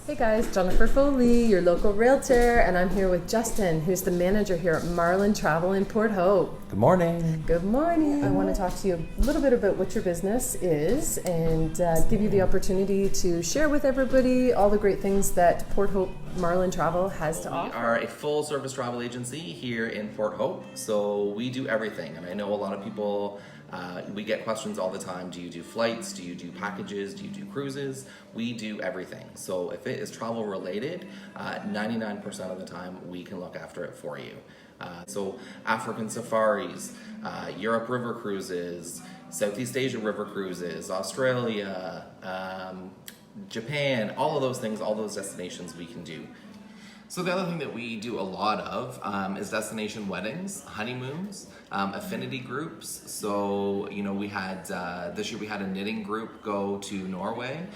Hey guys, Jennifer Foley, your local realtor, and I'm here with Justin, who's the manager here at Marlin Travel Port Hope. Good morning. Good morning. I want to talk to you a little bit about what your business is and give you the opportunity to share with everybody all the great things that Port Hope Marlin Travel has to offer. We are a full service travel agency here in Port Hope, so we do everything. And I know a lot of people, we get questions all the time. Do you do flights? Do you do packages? Do you do cruises? We do everything. So if it is travel related, 99% of the time we can look after it for you. So African safaris, Europe river cruises, Southeast Asia river cruises, Australia, Japan, all of those things, all those destinations we can do. So the other thing that we do a lot of is destination weddings, honeymoons, affinity groups. So, you know, we had, this year we had a knitting group go to Norway.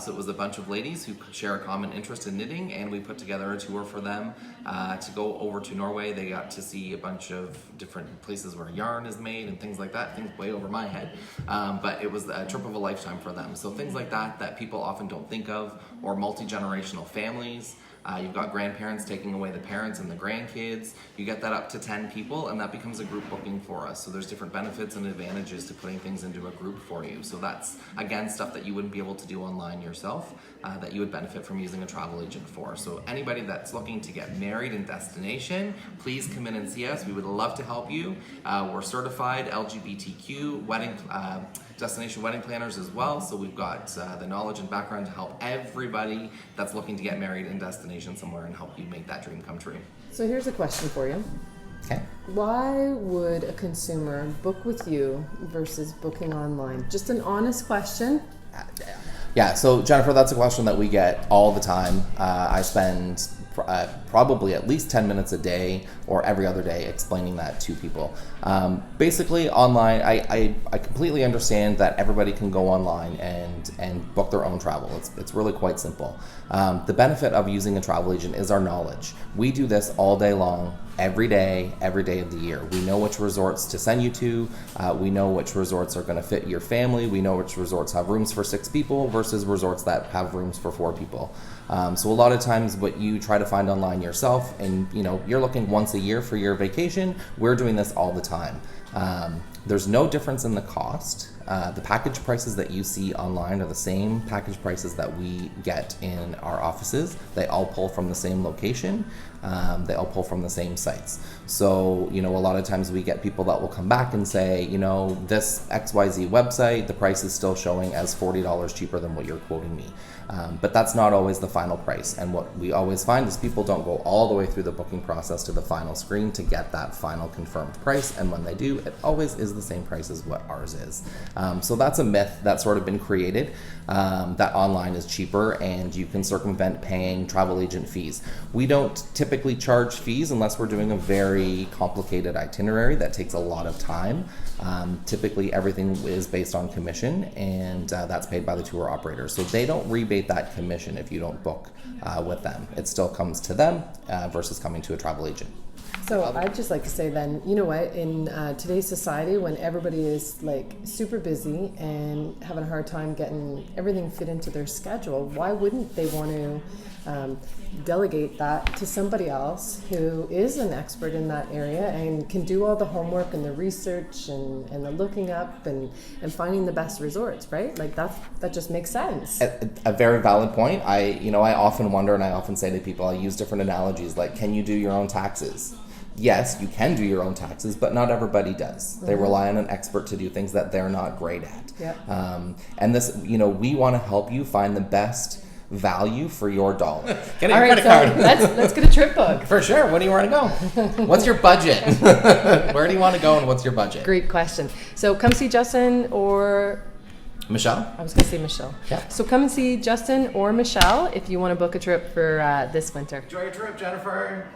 So it was a bunch of ladies who share a common interest in knitting, and we put together a tour for them to go over to Norway. They got to see a bunch of different places where yarn is made and things like that, things way over my head. But it was a trip of a lifetime for them. So things like that people often don't think of, or multi-generational families. You've got grandparents taking away the parents and the grandkids. You get that up to 10 people, and that becomes a group booking for us. So there's different benefits and advantages to putting things into a group for you. So that's, again, stuff that you wouldn't be able to do online yourself, that you would benefit from using a travel agent for. So anybody that's looking to get married in destination, please come in and see us. We would love to help you. We're certified LGBTQ wedding destination wedding planners as well. So we've got the knowledge and background to help everybody that's looking to get married in destination somewhere and help you make that dream come true. So here's a question for you. Okay. Why would a consumer book with you versus booking online? Just an honest question. Yeah, so Jennifer, that's a question that we get all the time. I spend probably at least 10 minutes a day or every other day explaining that to people. Basically, online, I completely understand that everybody can go online and book their own travel. It's really quite simple. The benefit of using a travel agent is our knowledge. We do this all day long, every day of the year. We know which resorts to send you to. We know which resorts are going to fit your family. We know which resorts have rooms for 6 people versus resorts that have rooms for 4 people. So a lot of times what you try to find online yourself, and you know, you're looking once a year for your vacation, we're doing this all the time. There's no difference in the cost. The package prices that you see online are the same package prices that we get in our offices. They all pull from the same location. They all pull from the same sites. So, you know, a lot of times we get people that will come back and say, you know, this XYZ website, the price is still showing as $40 cheaper than what you're quoting me. But that's not always the final price. And what we always find is people don't go all the way through the booking process to the final screen to get that final confirmed price. And when they do, it always is the same price as what ours is. So that's a myth that's sort of been created, that online is cheaper and you can circumvent paying travel agent fees. We don't typically charge fees unless we're doing a very complicated itinerary that takes a lot of time. Typically everything is based on commission, and that's paid by the tour operator. So they don't rebate that commission if you don't book with them. It still comes to them versus coming to a travel agent. So I'd just like to say then, you know what, in today's society when everybody is like super busy and having a hard time getting everything fit into their schedule, why wouldn't they want to delegate that to somebody else who is an expert in that area and can do all the homework and the research and the looking up and finding the best resorts, right? Like that just makes sense. A very valid point. I often wonder, and I often say to people, I use different analogies like, can you do your own taxes? Yes, you can do your own taxes, but not everybody does. Mm-hmm. They rely on an expert to do things that they're not great at. Yep. And this, you know, we want to help you find the best value for your dollar. Get a credit card. Let's get a trip book. For sure. Where do you want to go? What's your budget? Where do you want to go and what's your budget? Great question. So come see Justin or Michelle? I was going to say Michelle. Yeah. So come and see Justin or Michelle if you want to book a trip for this winter. Enjoy your trip, Jennifer.